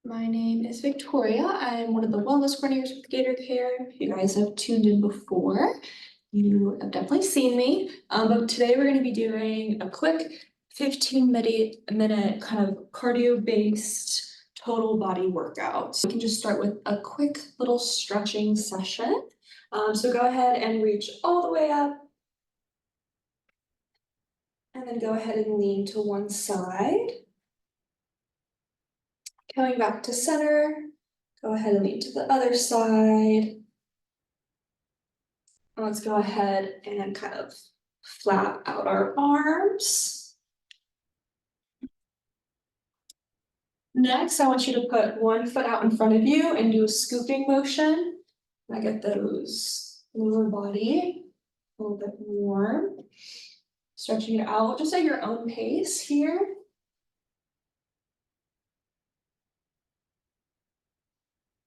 My name is Victoria. I'm one of the wellness coordinators with Gator Care. If you guys have tuned in before, you have definitely seen me. But today we're going to be doing a quick 15-minute kind of cardio-based total body workout. So we can just start with a quick little stretching session. So go ahead and reach all the way up. And then go ahead and lean to one side. Coming back to center. Go ahead and lean to the other side. Let's go ahead and kind of flat out our arms. Next, I want you to put one foot out in front of you and do a scooping motion. I get those lower body a little bit warm. Stretching it out just at your own pace here.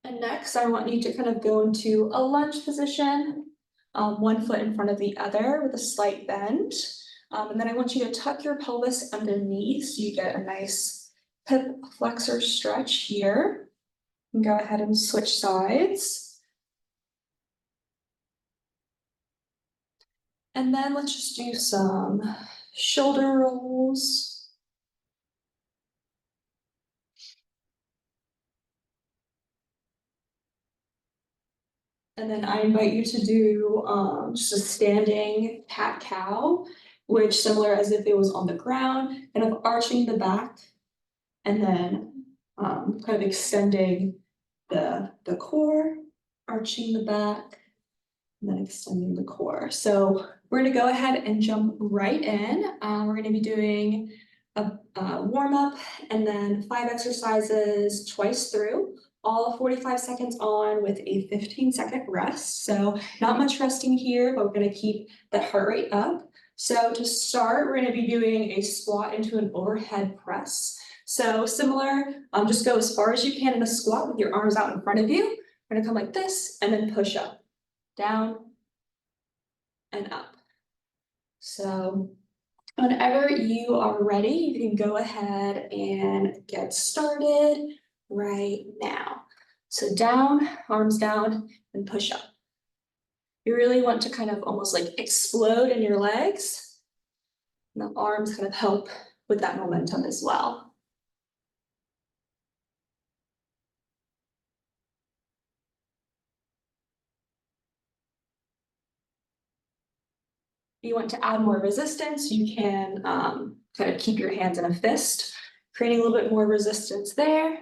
And next, I want you to kind of go into a lunge position, one foot in front of the other with a slight bend. And then I want you to tuck your pelvis underneath so you get a nice hip flexor stretch here. And go ahead and switch sides. And then let's just do some shoulder rolls. And then I invite you to do just a standing cat-cow, which similar as if it was on the ground, kind of arching the back, and then kind of extending the core, arching the back, and then extending the core. So we're gonna go ahead and jump right in. We're gonna be doing a warm-up and then 5 exercises twice through. All 45 seconds on with a 15-second rest. So not much resting here, but we're gonna keep the heart rate up. So to start, we're gonna be doing a squat into an overhead press. So similar, just go as far as you can in a squat with your arms out in front of you. We're gonna come like this and then push up, down and up. So whenever you are ready, you can go ahead and get started right now. So down, arms down, and push up. You really want to kind of almost like explode in your legs. And the arms kind of help with that momentum as well. If you want to add more resistance, you can kind of keep your hands in a fist, creating a little bit more resistance there.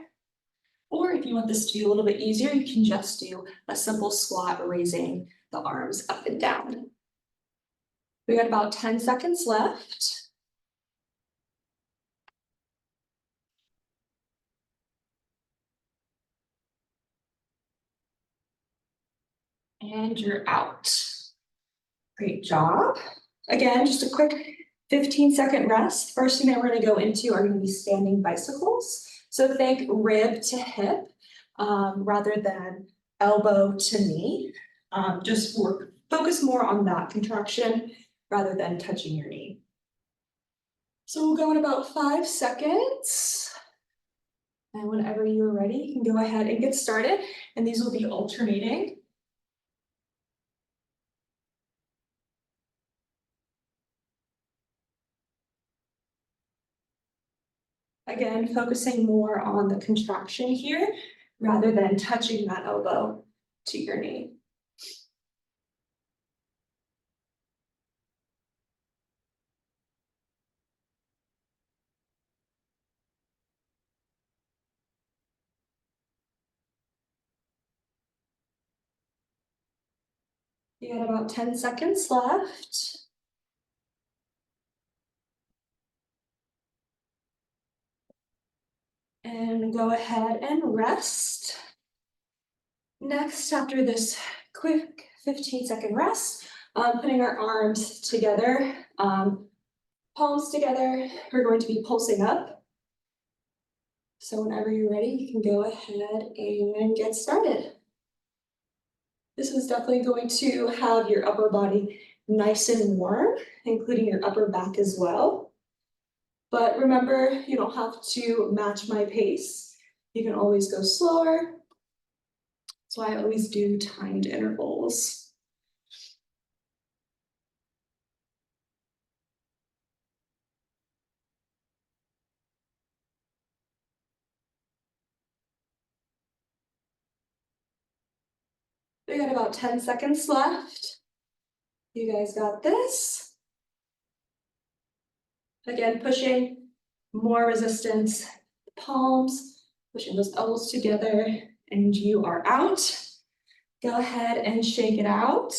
Or if you want this to be a little bit easier, you can just do a simple squat, raising the arms up and down. We got about 10 seconds left. And you're out. Great job. Again, just a quick 15-second rest. First thing that we're gonna go into are gonna be standing bicycles. So think rib to hip rather than elbow to knee. Just focus more on that contraction rather than touching your knee. So we'll go in about 5 seconds. And whenever you're ready, you can go ahead and get started. And these will be alternating. Again, focusing more on the contraction here rather than touching that elbow to your knee. You got about 10 seconds left. And go ahead and rest. Next, after this quick 15-second rest, putting our arms together, palms together, we're going to be pulsing up. So whenever you're ready, you can go ahead and get started. This is definitely going to have your upper body nice and warm, including your upper back as well. But remember, you don't have to match my pace. You can always go slower. That's why I always do timed intervals. We got about 10 seconds left. You guys got this. Again, pushing more resistance, palms, pushing those elbows together, and you are out. Go ahead and shake it out.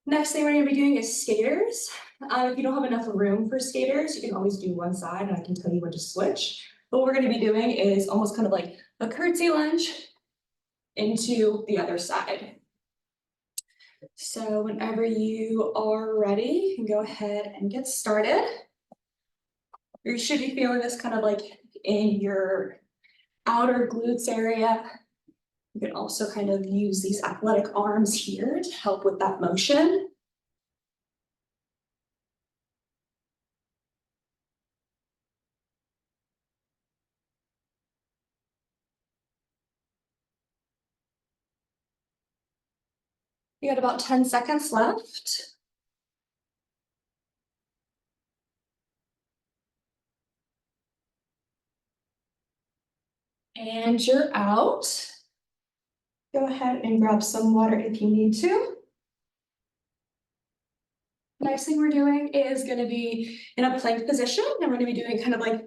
Next thing we're gonna be doing is skaters. If you don't have enough room for skaters, you can always do one side and I can tell you when to switch. What we're gonna be doing is almost kind of like a curtsy lunge into the other side. So whenever you are ready, you can go ahead and get started. You should be feeling this kind of like in your outer glutes area. You can also kind of use these athletic arms here to help with that motion. You got about 10 seconds left. And you're out. Go ahead and grab some water if you need to. Next thing we're doing is going to be in a plank position, and we're going to be doing kind of like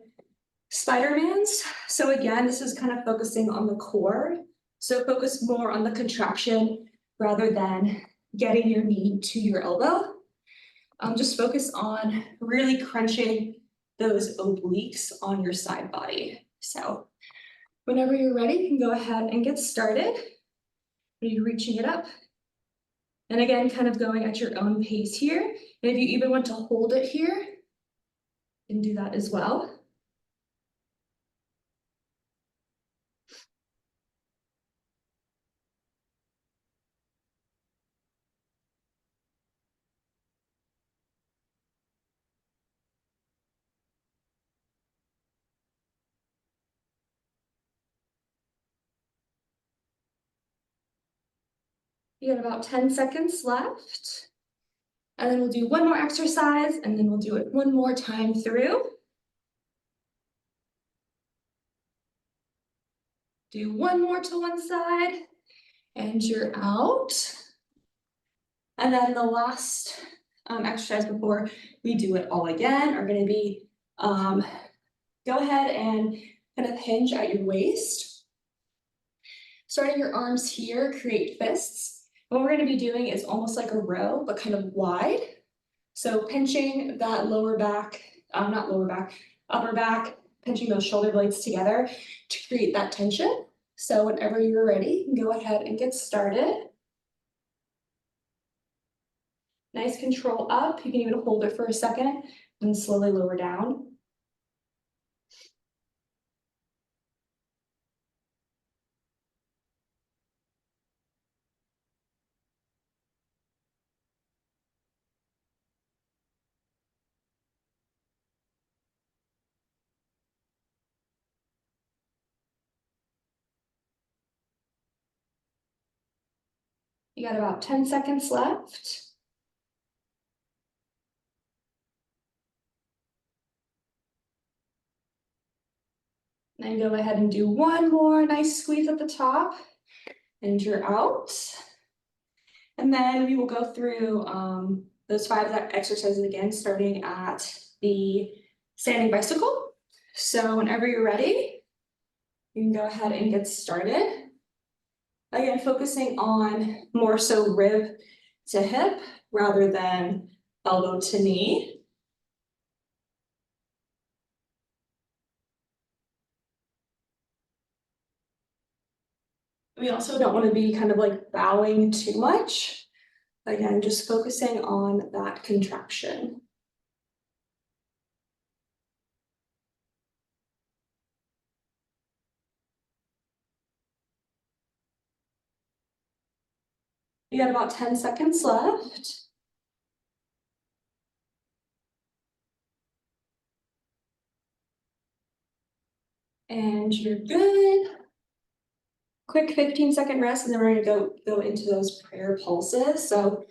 Spider-Mans. So again, this is kind of focusing on the core. So focus more on the contraction rather than getting your knee to your elbow. Just focus on really crunching those obliques on your side body. So whenever you're ready, you can go ahead and get started. You're reaching it up. And again, kind of going at your own pace here. And if you even want to hold it here, you can do that as well. You got about 10 seconds left. And then we'll do one more exercise, and then we'll do it one more time through. Do one more to one side, and you're out. And then the last exercise before we do it all again are going to be go ahead and kind of hinge at your waist. Starting your arms here, create fists. What we're going to be doing is almost like a row, but kind of wide. So pinching that lower back, not lower back, upper back, pinching those shoulder blades together to create that tension. So whenever you're ready, you can go ahead and get started. Nice control up. You can even hold it for a second and slowly lower down. You got about 10 seconds left. Then go ahead and do one more nice squeeze at the top, and you're out. And then we will go through those 5 exercises again, starting at the standing bicycle. So whenever you're ready, you can go ahead and get started. Again, focusing on more so rib to hip rather than elbow to knee. We also don't want to be kind of like bowing too much. Again, just focusing on that contraction. You got about 10 seconds left. And you're good. Quick 15-second rest, and then we're gonna go into those prayer pulses. So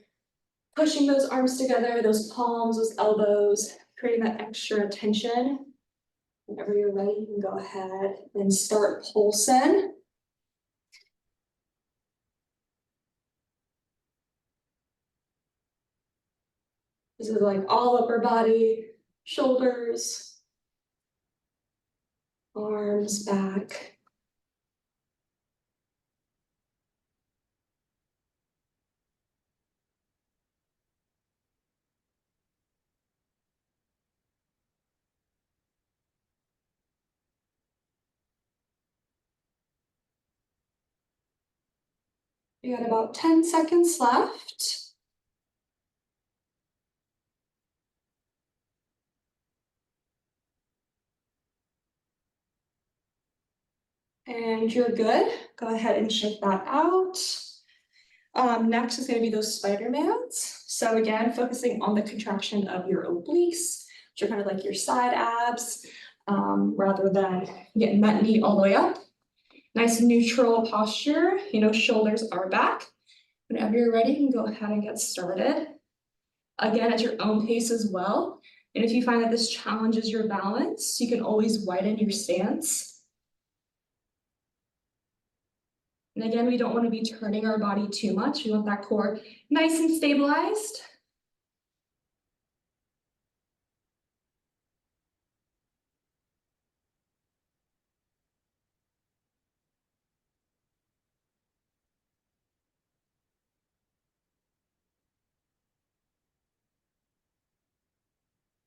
pushing those arms together, those palms, those elbows, creating that extra tension. Whenever you're ready, you can go ahead and start pulsing. This is like all upper body, shoulders, arms, back. You got about 10 seconds left. And you're good. Go ahead and shake that out. Next is going to be those Spider-Mans. So again, focusing on the contraction of your obliques, which are kind of like your side abs, rather than getting that knee all the way up. Nice neutral posture, shoulders are back. Whenever you're ready, you can go ahead and get started. Again, at your own pace as well. And if you find that this challenges your balance, you can always widen your stance. And again, we don't want to be turning our body too much. We want that core nice and stabilized.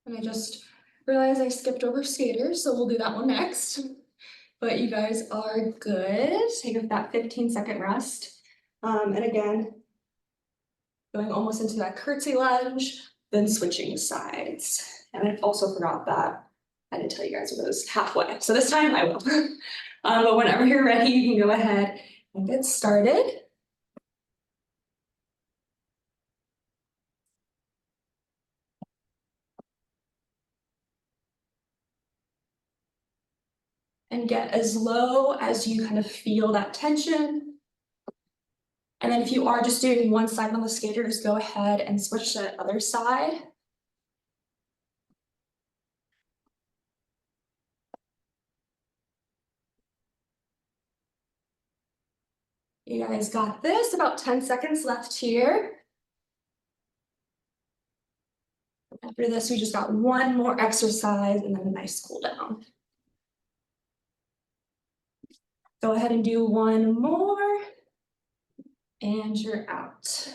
And I just realized I skipped over skaters, so we'll do that one next. But you guys are good. Take that 15-second rest. And again, going almost into that curtsy lunge, then switching sides. And I also forgot that I didn't tell you guys what it was halfway. So this time I will. But whenever you're ready, you can go ahead and get started. And get as low as you kind of feel that tension. And then if you are just doing one side on the skaters, go ahead and switch to the other side. You guys got this, about 10 seconds left here. After this, we just got one more exercise and then a nice cool down. Go ahead and do one more, and you're out.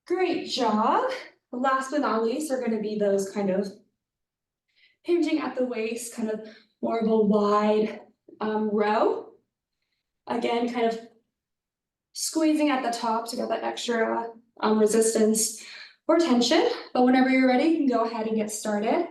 Great job. Last but not least are gonna be those kind of hinging at the waist, kind of more of a wide row. Again, kind of squeezing at the top to get that extra resistance or tension. But whenever you're ready, you can go ahead and get started.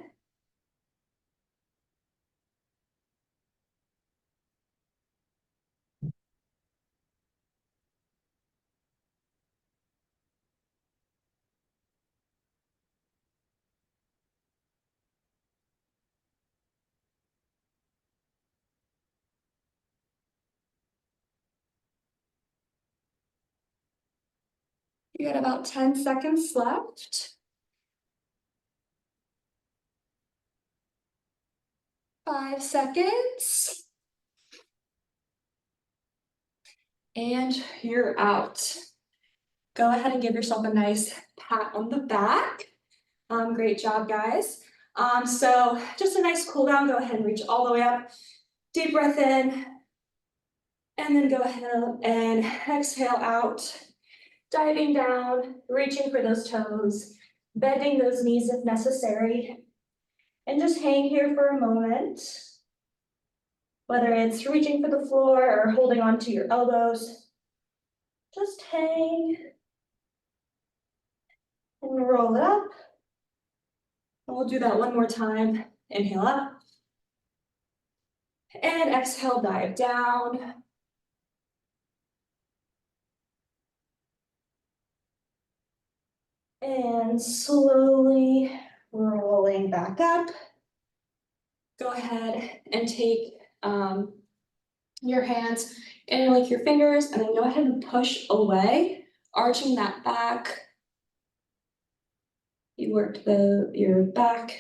You got about 10 seconds left. 5 seconds. And you're out. Go ahead and give yourself a nice pat on the back. Great job, guys. So just a nice cool down. Go ahead and reach all the way up. Deep breath in. And then go ahead and exhale out. Diving down, reaching for those toes, bending those knees if necessary. And just hang here for a moment. Whether it's reaching for the floor or holding onto your elbows, just hang and roll it up. And we'll do that one more time. Inhale up. And exhale, dive down. And slowly rolling back up. go ahead and take your hands and like your fingers, and then go ahead and push away, arching that back. You work your back.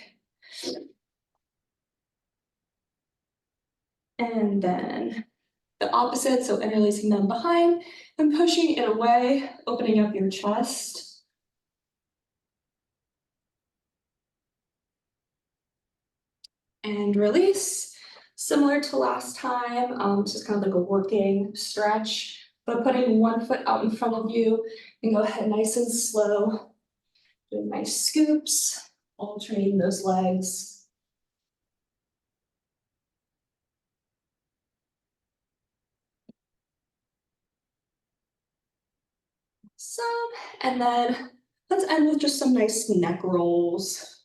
And then the opposite, so interlacing them behind and pushing it away, opening up your chest. And release. Similar to last time, just kind of like a working stretch, but putting one foot out in front of you, and go ahead nice and slow, doing nice scoops, alternating those legs. And then let's end with just some nice neck rolls.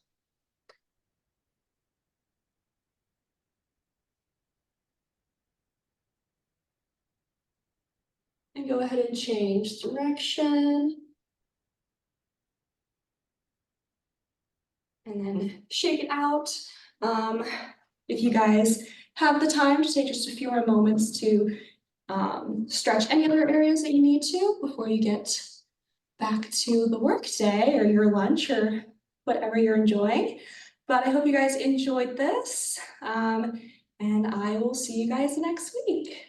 And go ahead and change direction. And then shake it out. If you guys have the time to take just a few more moments to stretch any other areas that you need to before you get back to the work day or your lunch or whatever you're enjoying. But I hope you guys enjoyed this, and I will see you guys next week.